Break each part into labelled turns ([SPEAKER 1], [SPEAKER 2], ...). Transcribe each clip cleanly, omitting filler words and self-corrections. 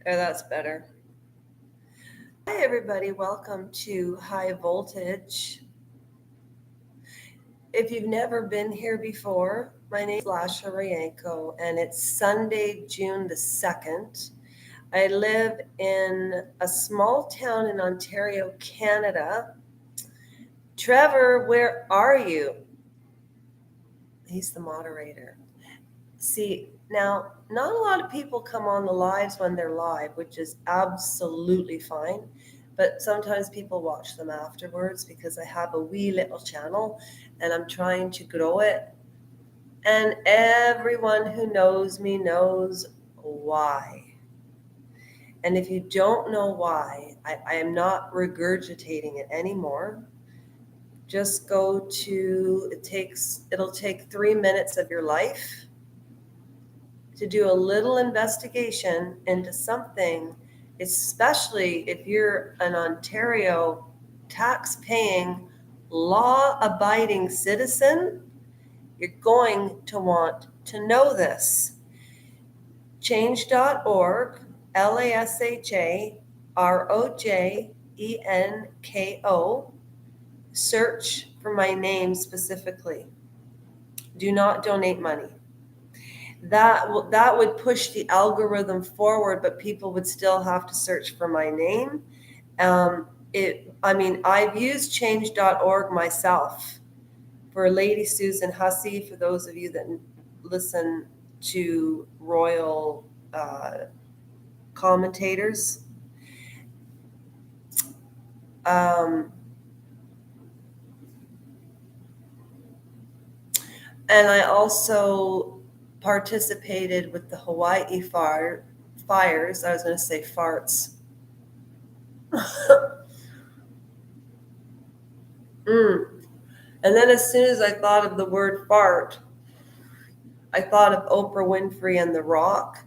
[SPEAKER 1] Oh, that's better. Hi, everybody. Welcome to High Voltage. If you've never been here before, my name is Lasha Rayenko, and it's Sunday, June the 2nd. I live in a small town in Ontario, Canada. Trevor, where are you? He's the moderator. See, now, not a lot of people come on the lives when they're live, which is absolutely fine. But sometimes people watch them afterwards because I have a wee little channel and I'm trying to grow it. And everyone who knows me knows why. And if you don't know why, I am not regurgitating it anymore. Just go to, it'll take 3 minutes of your life to do a little investigation into something, especially if you're an Ontario tax paying, law abiding citizen, you're going to want to know this. Change.org, LASHAROJENKO, search for my name specifically. Do not donate money. That would push the algorithm forward, but people would still have to search for my name. I've used change.org myself for Lady Susan Hussey, for those of you that listen to royal commentators. And I also participated with the Hawaii fires. I was going to say farts. And then as soon as I thought of the word fart, I thought of Oprah Winfrey and The Rock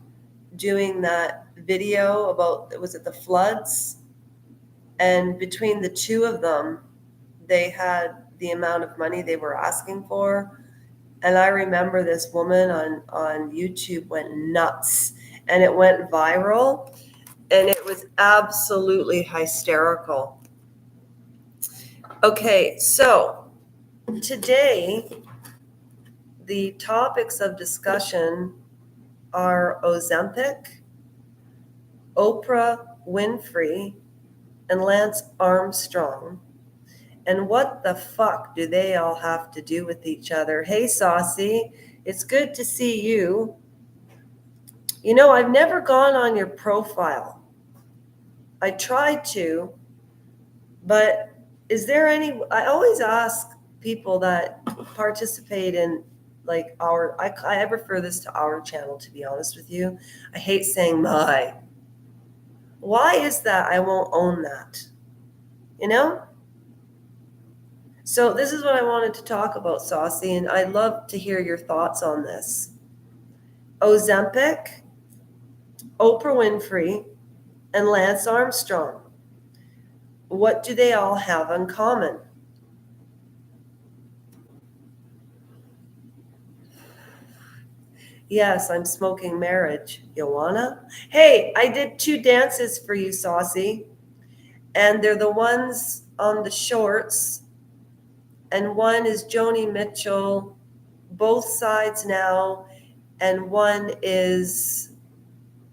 [SPEAKER 1] doing that video about, was it the floods? And between the two of them, they had the amount of money they were asking for. And I remember this woman on YouTube went nuts and it went viral and it was absolutely hysterical. Okay, so today the topics of discussion are Ozempic, Oprah Winfrey, and Lance Armstrong. And what the fuck do they all have to do with each other? Hey, Saucy, it's good to see you. You know, I've never gone on your profile. I tried to, but is there any, I always ask people that participate in like I refer this to our channel, to be honest with you. I hate saying my. Why is that? I won't own that. You know? So this is what I wanted to talk about, Saucy, and I'd love to hear your thoughts on this. Ozempic, Oprah Winfrey, and Lance Armstrong. What do they all have in common? Yes, I'm smoking marriage. You wanna? Hey, I did 2 dances for you, Saucy. And they're the ones on the shorts. And one is Joni Mitchell, both sides now. And one is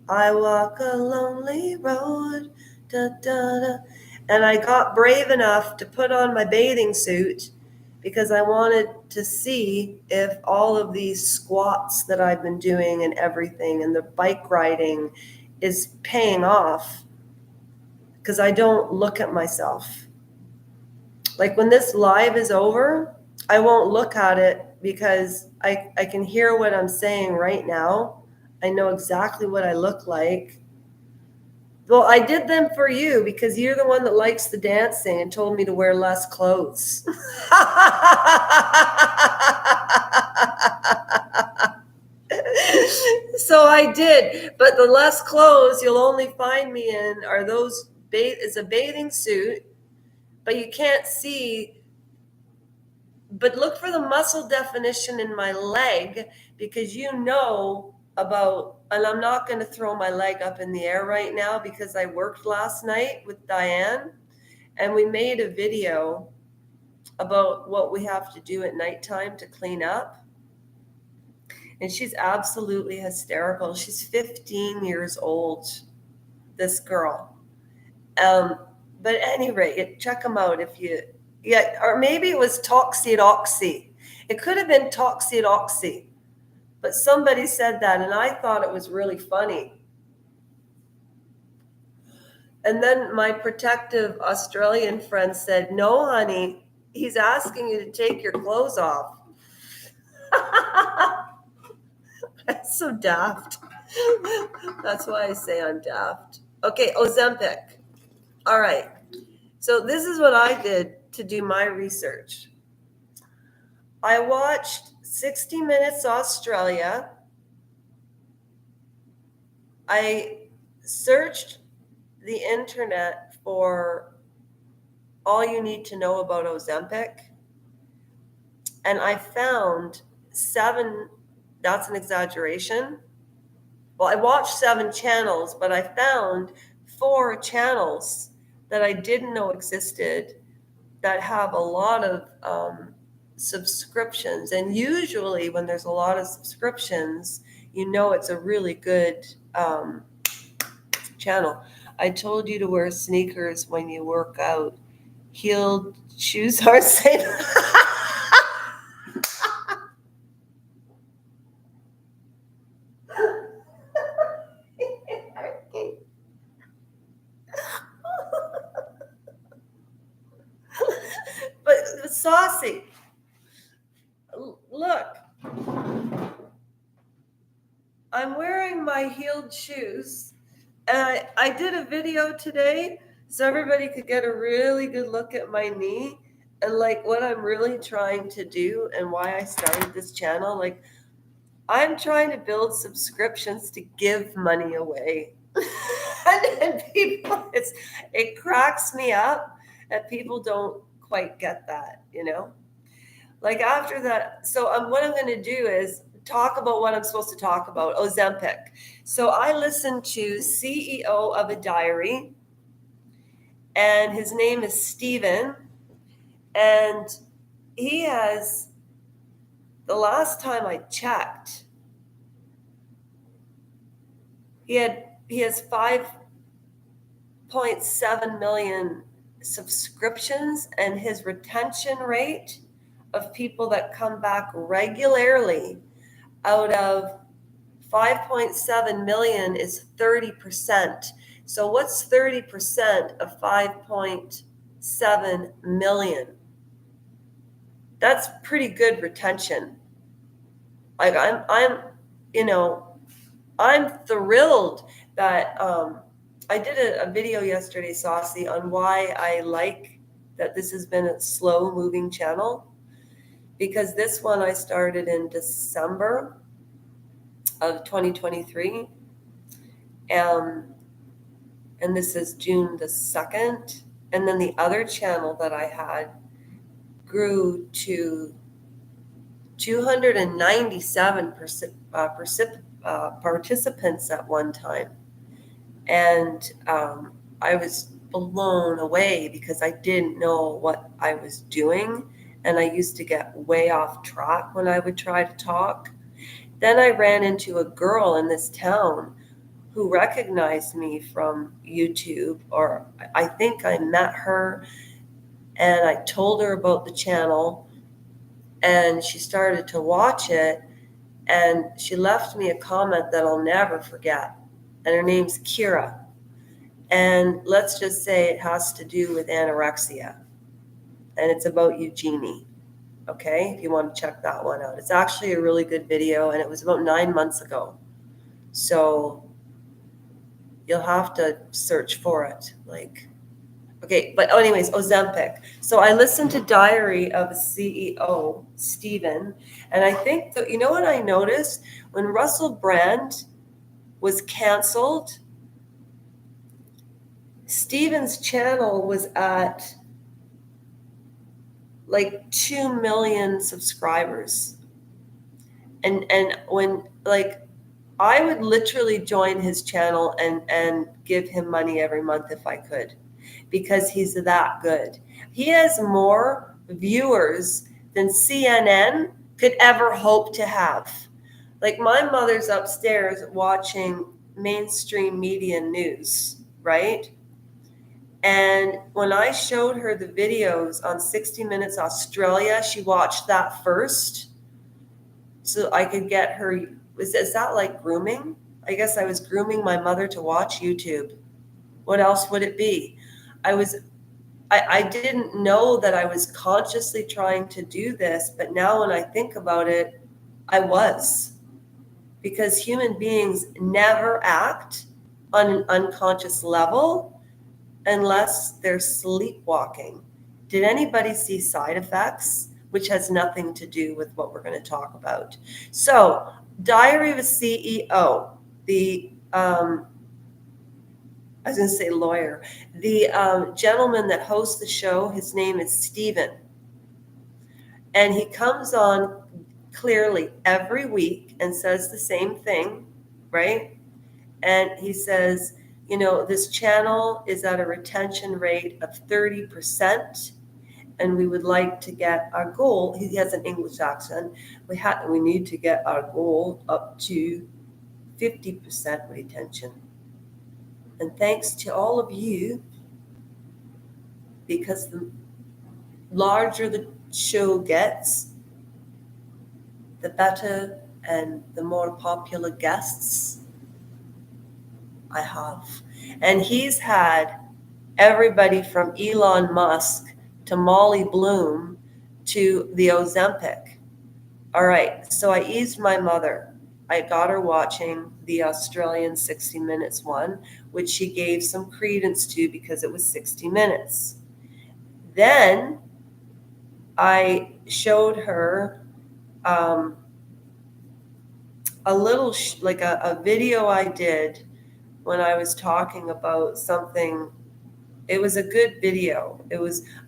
[SPEAKER 1] I Walk a Lonely Road. Da, da, da. And I got brave enough to put on my bathing suit because I wanted to see if all of these squats that I've been doing and everything and the bike riding is paying off, because I don't look at myself. Like when this live is over, I won't look at it because I can hear what I'm saying right now. I know exactly what I look like. Well, I did them for you because you're the one that likes the dancing and told me to wear less clothes. So I did, but the less clothes you'll only find me in are those, is a bathing suit, but you can't see. But look for the muscle definition in my leg because you know about, and I'm not going to throw my leg up in the air right now because I worked last night with Diane and we made a video about what we have to do at nighttime to clean up. And she's absolutely hysterical. She's 15 years old, this girl. But at any rate, check them out if you, yeah, or maybe it was Toxidoxy. It could have been Toxidoxy, but somebody said that, and I thought it was really funny. And then my protective Australian friend said, "No, honey, he's asking you to take your clothes off." That's so daft. That's why I say I'm daft. Okay, Ozempic. All right. So this is what I did to do my research. I watched 60 Minutes Australia. I searched the internet for all you need to know about Ozempic. And I found 7, that's an exaggeration. Well, I watched 7 channels, but I found 4 channels that I didn't know existed that have a lot of subscriptions. And usually when there's a lot of subscriptions, you know it's a really good channel. I told you to wear sneakers when you work out. Heeled shoes aren't safe. But Saucy, look, I'm wearing my heeled shoes, and I did a video today so everybody could get a really good look at my knee and like what I'm really trying to do and why I started this channel. Like, I'm trying to build subscriptions to give money away. and people, it cracks me up that people don't quite get that, you know? Like after that, so what I'm going to do is talk about what I'm supposed to talk about, Ozempic. So I listened to CEO of a diary, and his name is Steven, and he has, the last time I checked, he has 5.7 million subscriptions, and his retention rate of people that come back regularly out of 5.7 million is 30%. So what's 30% of 5.7 million? That's pretty good retention. Like I'm thrilled that I did a video yesterday, Saucy, on why I like that this has been a slow moving channel, because this one I started in December of 2023, and this is June the 2nd, and then the other channel that I had grew to 297 participants at one time. And I was blown away because I didn't know what I was doing. And I used to get way off track when I would try to talk. Then I ran into a girl in this town who recognized me from YouTube, or I think I met her, and I told her about the channel, and she started to watch it, and she left me a comment that I'll never forget. And her name's Kira. And let's just say it has to do with anorexia. And it's about Eugenie. Okay, if you want to check that one out. It's actually a really good video, and it was about 9 months ago. So you'll have to search for it. Okay, but anyways, Ozempic. So I listened to Diary of a CEO, Steven, and I think that, you know what I noticed? When Russell Brand was canceled, Steven's channel was at like 2 million subscribers. And when I would literally join his channel and give him money every month if I could, because he's that good. He has more viewers than CNN could ever hope to have. Like, my mother's upstairs watching mainstream media news, right? And when I showed her the videos on 60 Minutes Australia, she watched that first so I could get her. Is that like grooming? I guess I was grooming my mother to watch YouTube. What else would it be? I didn't know that I was consciously trying to do this, but now when I think about it, I was. Because human beings never act on an unconscious level unless they're sleepwalking. Did anybody see side effects? Which has nothing to do with what we're going to talk about. So, Diary of a CEO, I was going to say lawyer. The gentleman that hosts the show, his name is Steven. And he comes on clearly every week and says the same thing, right? And he says, this channel is at a retention rate of 30%. And we would like to get our goal. He has an English accent. We need to get our goal up to 50% retention. And thanks to all of you, because the larger the show gets, the better and the more popular guests I have. And he's had everybody from Elon Musk to Molly Bloom to the Ozempic. All right, so I eased my mother. I got her watching the Australian 60 Minutes one, which she gave some credence to because it was 60 minutes. Then I showed her a little, a video I did when I was talking about something. It was a good video.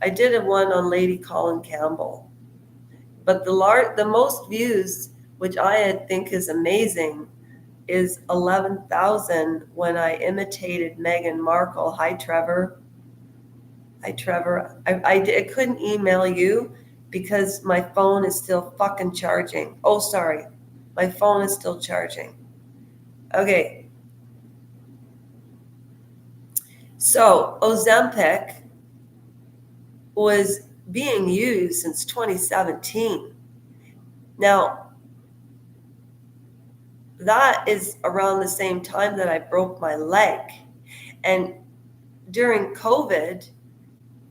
[SPEAKER 1] I did one on Lady Colin Campbell. But the most views, which I think is amazing, is 11,000 when I imitated Meghan Markle. Hi, Trevor. I couldn't email you because my phone is still fucking charging. Oh, sorry. My phone is still charging. Okay. So Ozempic was being used since 2017. Now, that is around the same time that I broke my leg. And during COVID,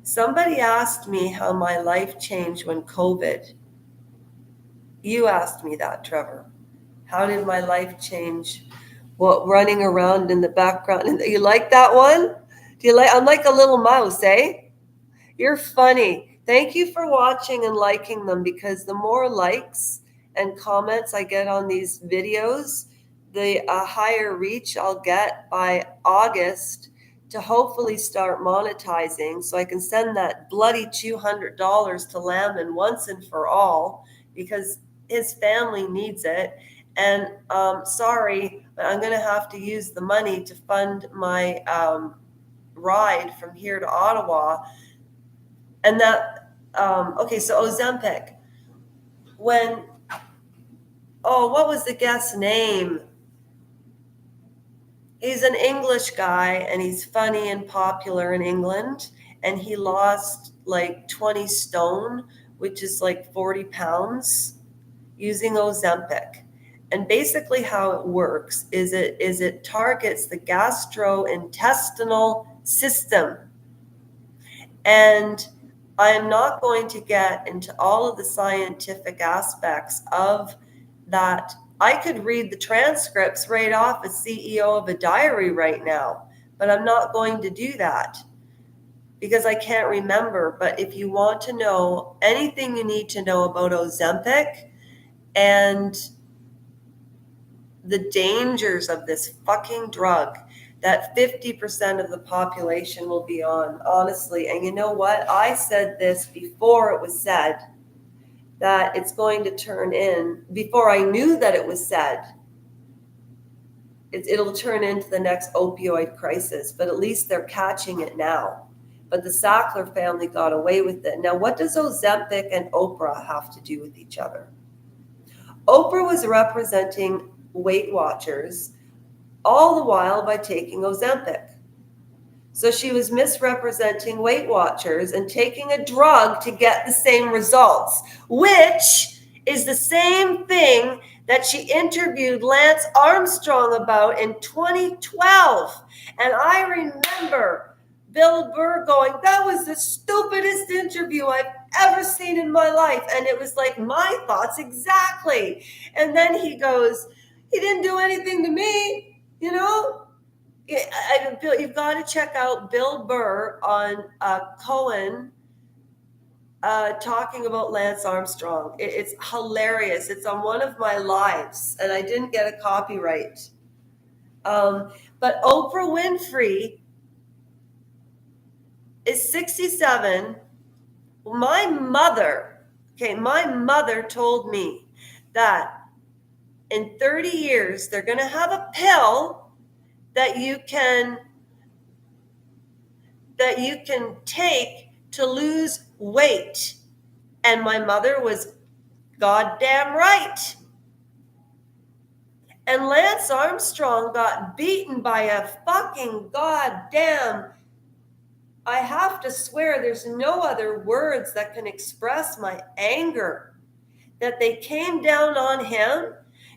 [SPEAKER 1] somebody asked me how my life changed when COVID. You asked me that, Trevor. How did my life change? What, running around in the background? You like that one? I'm like a little mouse, eh? You're funny. Thank you for watching and liking them, because the more likes and comments I get on these videos, the higher reach I'll get by August to hopefully start monetizing, so I can send that bloody $200 to Lamon once and for all, because his family needs it. And sorry, but I'm going to have to use the money to fund my ride from here to Ottawa. And that, okay, so Ozempic. What was the guest's name? He's an English guy, and he's funny and popular in England. And he lost like 20 stone, which is like 40 pounds, using Ozempic. And basically how it works is it targets the gastrointestinal system. And I am not going to get into all of the scientific aspects of that. I could read the transcripts right off as CEO of a diary right now, but I'm not going to do that because I can't remember. But if you want to know anything you need to know about Ozempic and the dangers of this fucking drug that 50% of the population will be on, honestly. And you know what? I said this before it was said, that it's going to turn in, before I knew that it was said, it'll turn into the next opioid crisis, but at least they're catching it now. But the Sackler family got away with it. Now, what does Ozempic and Oprah have to do with each other? Oprah was representing Weight Watchers all the while by taking Ozempic. So she was misrepresenting Weight Watchers and taking a drug to get the same results, which is the same thing that she interviewed Lance Armstrong about in 2012. And I remember Bill Burr going, that was the stupidest interview I've ever seen in my life. And it was like my thoughts exactly. And then he goes, he didn't do anything to me, you know? You've got to check out Bill Burr on Cohen talking about Lance Armstrong. It's hilarious. It's on one of my lives, and I didn't get a copyright. But Oprah Winfrey is 67. My mother told me that in 30 years, they're going to have a pill that you can take to lose weight. And my mother was goddamn right. And Lance Armstrong got beaten by a fucking goddamn, I have to swear there's no other words that can express my anger that they came down on him.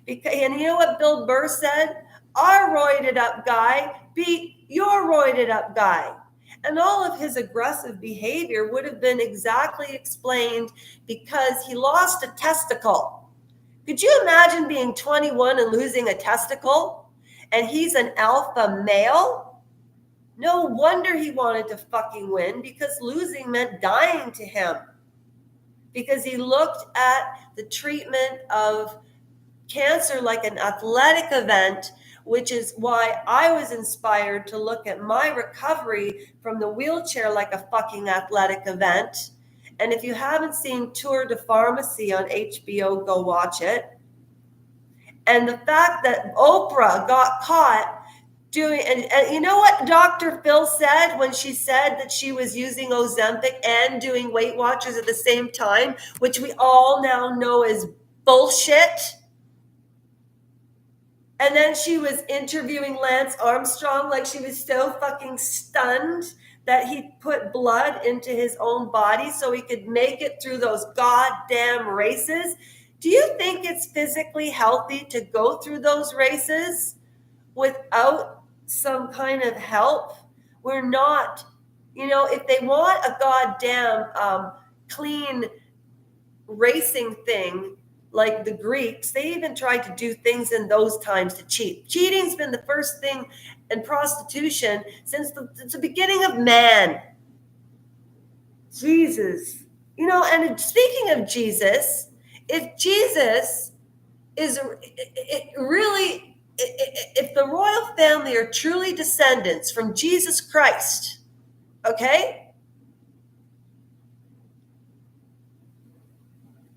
[SPEAKER 1] And you know what Bill Burr said? Our roided up guy beat your roided up guy. And all of his aggressive behavior would have been exactly explained because he lost a testicle. Could you imagine being 21 and losing a testicle? And he's an alpha male? No wonder he wanted to fucking win, because losing meant dying to him. Because he looked at the treatment of cancer like an athletic event, which is why I was inspired to look at my recovery from the wheelchair like a fucking athletic event. And if you haven't seen Tour de Pharmacy on HBO, go watch it. And the fact that Oprah got caught doing, and you know what Dr. Phil said when she said that she was using Ozempic and doing Weight Watchers at the same time, which we all now know is bullshit. And then she was interviewing Lance Armstrong like she was so fucking stunned that he put blood into his own body so he could make it through those goddamn races. Do you think it's physically healthy to go through those races without some kind of help? We're not, if they want a goddamn clean racing thing, like the Greeks, they even tried to do things in those times to cheat. Cheating's been the first thing in prostitution since the beginning of man. Jesus. And speaking of Jesus, if Jesus is really, if the royal family are truly descendants from Jesus Christ, okay?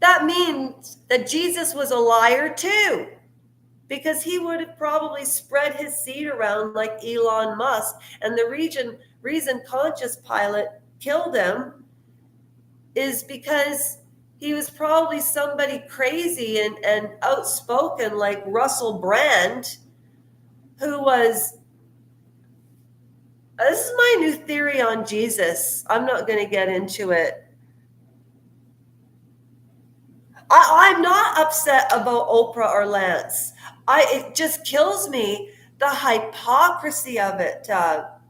[SPEAKER 1] That means that Jesus was a liar too, because he would have probably spread his seed around like Elon Musk. And the reason Pontius Pilate killed him is because he was probably somebody crazy and outspoken like Russell Brand, who was, this is my new theory on Jesus. I'm not going to get into it. I'm not upset about Oprah or Lance. It just kills me, the hypocrisy of it,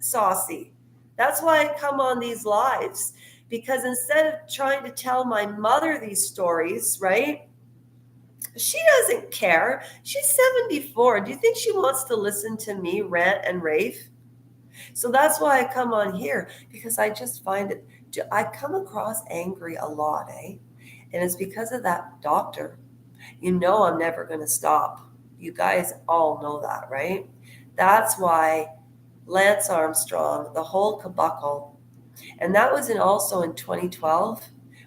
[SPEAKER 1] Saucy. That's why I come on these lives, because instead of trying to tell my mother these stories, right? She doesn't care. She's 74. Do you think she wants to listen to me rant and rave? So that's why I come on here, because I just find it, I come across angry a lot, eh? And it's because of that doctor. I'm never going to stop. You guys all know that, right? That's why Lance Armstrong, the whole kabuckle. And that was also in 2012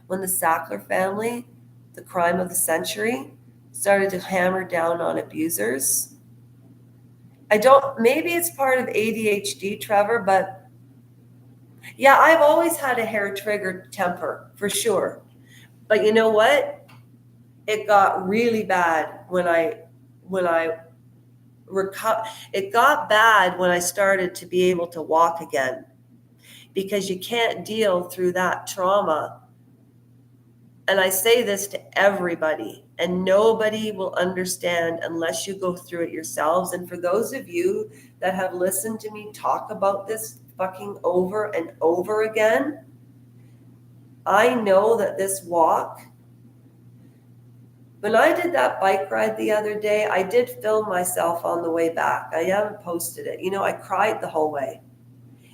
[SPEAKER 1] when the Sackler family, the crime of the century, started to hammer down on abusers. maybe it's part of ADHD, Trevor, but yeah, I've always had a hair trigger temper for sure. But you know what? It got really bad when I it got bad when I started to be able to walk again, because you can't deal through that trauma. And I say this to everybody, and nobody will understand unless you go through it yourselves. And for those of you that have listened to me talk about this fucking over and over again, I know that this walk, when I did that bike ride the other day, I did film myself on the way back. I haven't posted it. I cried the whole way.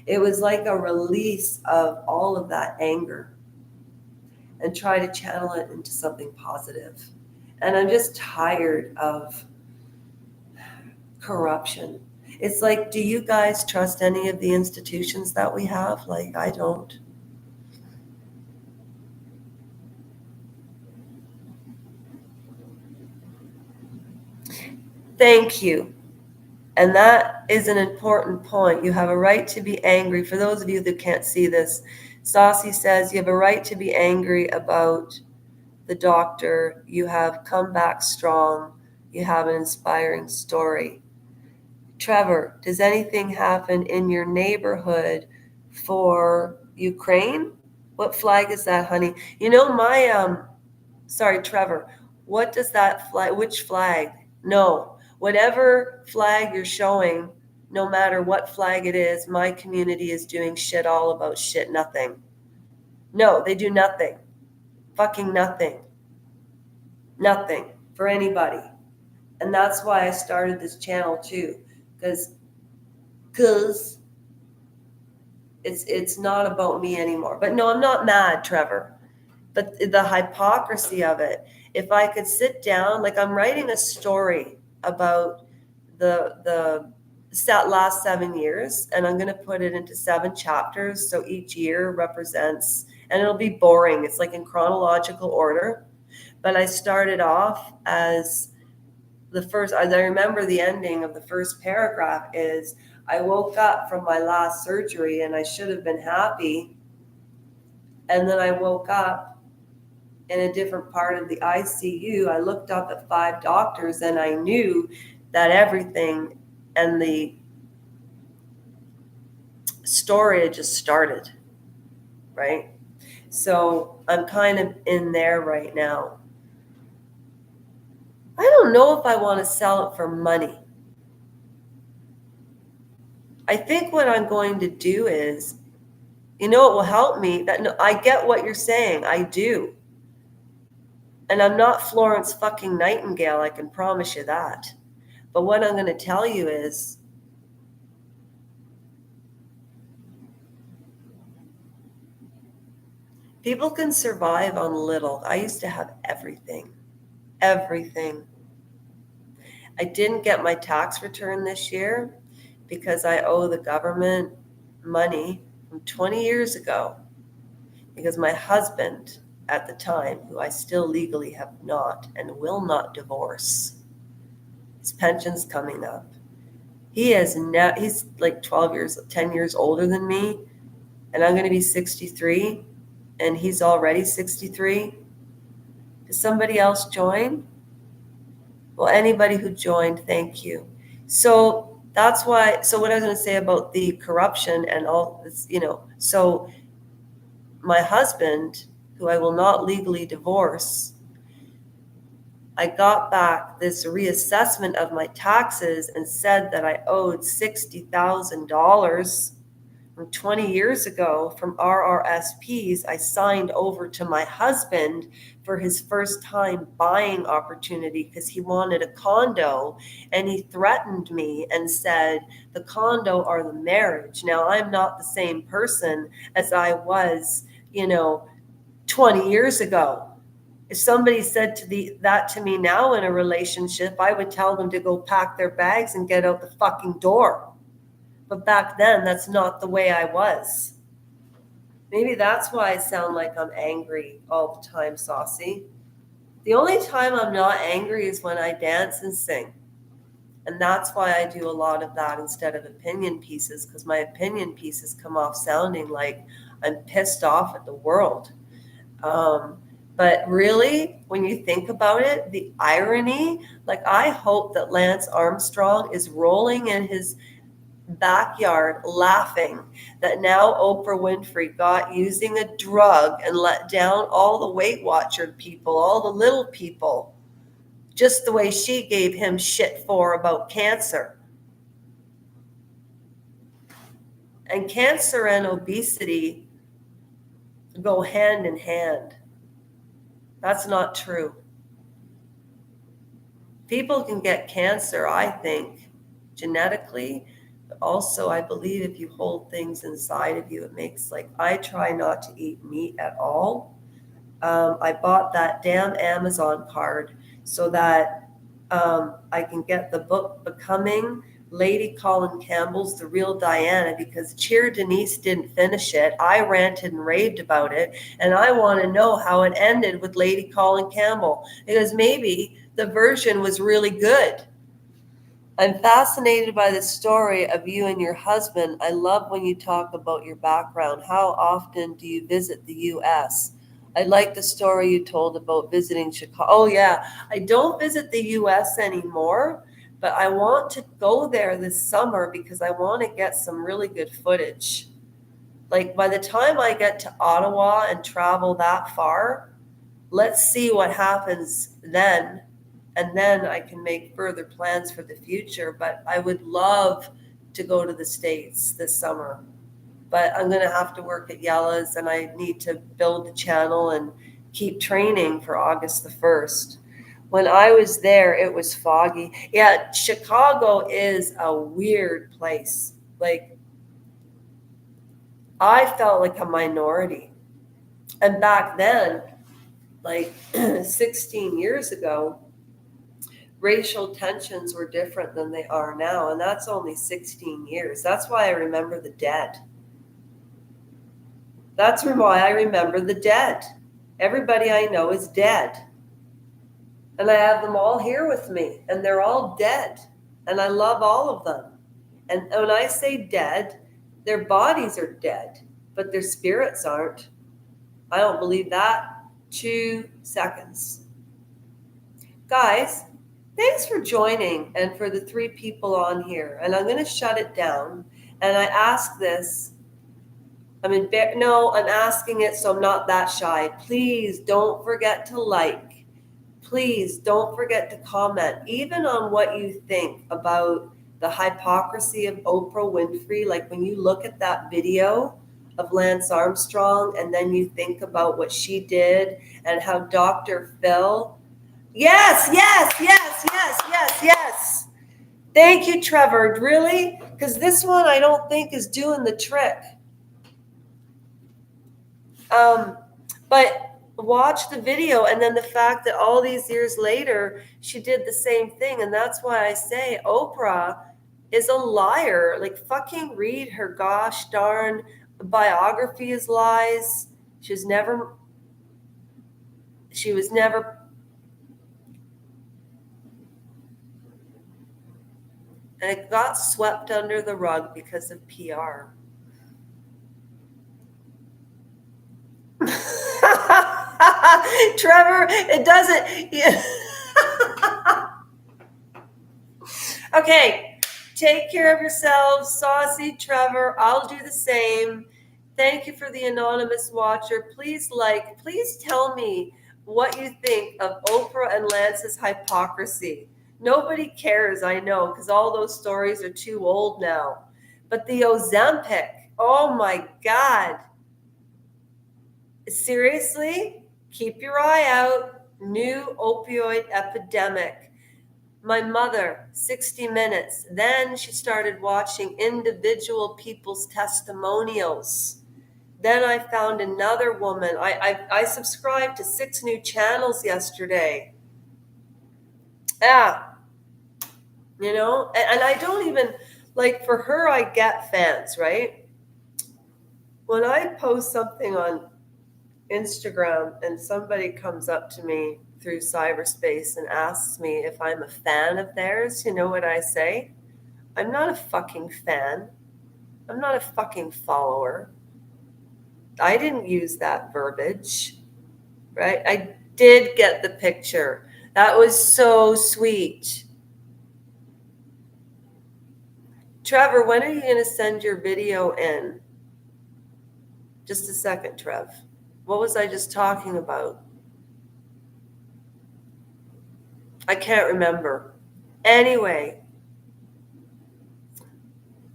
[SPEAKER 1] It was like a release of all of that anger and try to channel it into something positive. And I'm just tired of corruption. It's like, do you guys trust any of the institutions that we have? Like, I don't. Thank you. And that is an important point. You have a right to be angry. For those of you that can't see this, Saucy says you have a right to be angry about the doctor. You have come back strong. You have an inspiring story. Trevor, does anything happen in your neighborhood for Ukraine? What flag is that, honey? Sorry, Trevor, what does that flag, which flag? No, whatever flag you're showing, no matter what flag it is, my community is doing shit all about shit nothing. No, they do nothing. Fucking nothing. Nothing for anybody. And that's why I started this channel too, because it's not about me anymore. But no, I'm not mad, Trevor. But the hypocrisy of it, if I could sit down, like I'm writing a story about the last 7 years, and I'm going to put it into 7 chapters. So each year represents, and it'll be boring. It's like in chronological order. But I started off as the first, I remember the ending of the first paragraph is, I woke up from my last surgery and I should have been happy. And then I woke up in a different part of the ICU. I looked up at 5 doctors and I knew that everything and the story had just started, right? So I'm kind of in there right now. I don't know if I want to sell it for money. I think what I'm going to do is, it will help me. I get what you're saying. I do. And I'm not Florence fucking Nightingale, I can promise you that. But what I'm going to tell you is, people can survive on little. I used to have everything. Everything. I didn't get my tax return this year because I owe the government money from 20 years ago, because my husband at the time, who I still legally have not and will not divorce, his pension's coming up. He's like 10 years older than me, and I'm going to be 63, and he's already 63. Does somebody else join? Well, anybody who joined, thank you. So that's why, so what I was going to say about the corruption and all this, so my husband, who I will not legally divorce, I got back this reassessment of my taxes and said that I owed $60,000 from 20 years ago from RRSPs I signed over to my husband for his first time buying opportunity, because he wanted a condo, and he threatened me and said the condo or the marriage. Now, I'm not the same person as I was, 20 years ago. If somebody said that to me now in a relationship, I would tell them to go pack their bags and get out the fucking door. But back then, that's not the way I was. Maybe that's why I sound like I'm angry all the time, Saucy. The only time I'm not angry is when I dance and sing. And that's why I do a lot of that instead of opinion pieces, because my opinion pieces come off sounding like I'm pissed off at the world. But really, when you think about it, the irony, like I hope that Lance Armstrong is rolling in his backyard laughing that now Oprah Winfrey got using a drug and let down all the Weight Watcher people, all the little people, just the way she gave him shit for about cancer. And cancer and obesity go hand in hand. That's not true. People can get cancer, I think, genetically. But also, I believe if you hold things inside of you, it makes, like, I try not to eat meat at all. I bought that damn Amazon card so that I can get the book Becoming Lady Colin Campbell's The Real Diana, because Cheer Denise didn't finish it. I ranted and raved about it, and I want to know how it ended with Lady Colin Campbell, because maybe the version was really good. I'm fascinated by the story of you and your husband. I love when you talk about your background. How often do you visit the U.S.? I like the story you told about visiting Chicago. Oh, yeah. I don't visit the U.S. anymore, but I want to go there this summer because I want to get some really good footage. Like, by the time I get to Ottawa and travel that far, let's see what happens then. And then I can make further plans for the future. But I would love to go to the States this summer. But I'm going to have to work at Yella's, and I need to build the channel and keep training for August the 1st. When I was there, it was foggy. Yeah, Chicago is a weird place. Like, I felt like a minority. And back then, like 16 years ago, racial tensions were different than they are now. And that's only 16 years. That's why I remember the dead. That's why I remember the dead. Everybody I know is dead. And I have them all here with me, and they're all dead. And I love all of them. And when I say dead, their bodies are dead, but their spirits aren't. I don't believe that. 2 seconds. Guys, thanks for joining and for the 3 people on here. And I'm going to shut it down. And I ask this. I'm asking it so I'm not that shy. Please don't forget to like. Please don't forget to comment, even on what you think about the hypocrisy of Oprah Winfrey. Like, when you look at that video of Lance Armstrong and then you think about what she did and how Dr. Phil. Yes. Thank you, Trevor. Really? Because this one I don't think is doing the trick. But watch the video, and then the fact that all these years later she did the same thing. And that's why I say Oprah is a liar. Like, fucking read her gosh darn biography is lies. She was never and it got swept under the rug because of PR. Trevor, it doesn't. Yeah. Okay, take care of yourselves, Saucy Trevor. I'll do the same. Thank you for the anonymous watcher. Please tell me what you think of Oprah and Lance's hypocrisy. Nobody cares, I know, because all those stories are too old now. But the Ozempic, oh my God. Seriously, keep your eye out. New opioid epidemic. My mother, 60 Minutes. Then she started watching individual people's testimonials. Then I found another woman. I subscribed to 6 new channels yesterday. Yeah. You know, and I don't even, like, for her, I get fans, right? When I post something on Instagram and somebody comes up to me through cyberspace and asks me if I'm a fan of theirs, you know what I say? I'm not a fucking fan. I'm not a fucking follower. I didn't use that verbiage, right? I did get the picture. That was so sweet. Trevor, when are you going to send your video in? Just a second, Trev. What was I just talking about? I can't remember. Anyway,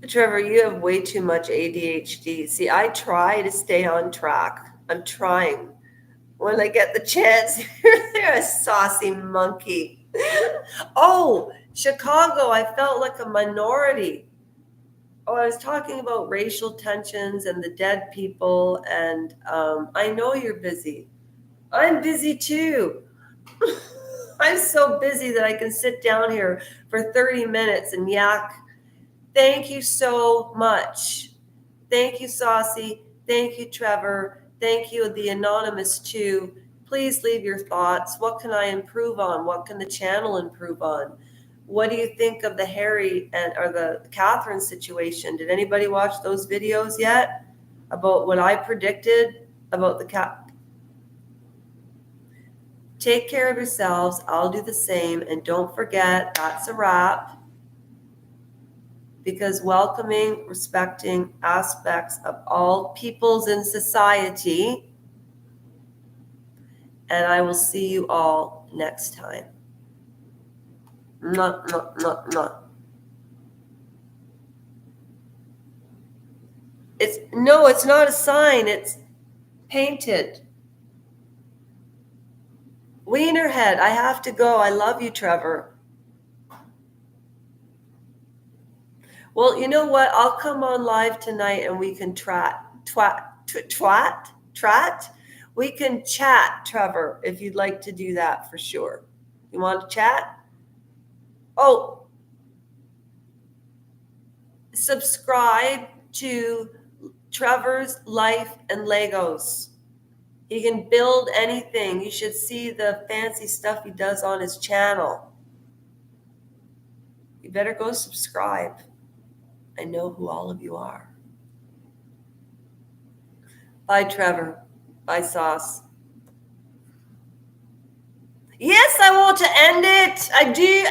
[SPEAKER 1] Trevor, you have way too much ADHD. See, I try to stay on track. I'm trying. When I get the chance, you're a saucy monkey. Oh, Chicago, I felt like a minority. Oh, I was talking about racial tensions and the dead people, and I know you're busy. I'm busy too. I'm so busy that I can sit down here for 30 minutes and yak. Thank you so much. Thank you, Saucy. Thank you, Trevor. Thank you, the Anonymous too. Please leave your thoughts. What can I improve on? What can the channel improve on? What do you think of the Harry or the Catherine situation? Did anybody watch those videos yet about what I predicted about the cat? Take care of yourselves. I'll do the same. And don't forget, that's a wrap. Because welcoming, respecting aspects of all peoples in society. And I will see you all next time. Mwah, mwah, mwah, mwah. It's not a sign. It's painted. Wienerhead, I have to go. I love you, Trevor. Well, you know what? I'll come on live tonight and we can twat. We can chat, Trevor, if you'd like to do that for sure. You want to chat? Oh, subscribe to Trevor's Life and Legos. He can build anything. You should see the fancy stuff he does on his channel. You better go subscribe. I know who all of you are. Bye, Trevor. Bye, Sauce. Yes, I want to end it. I do.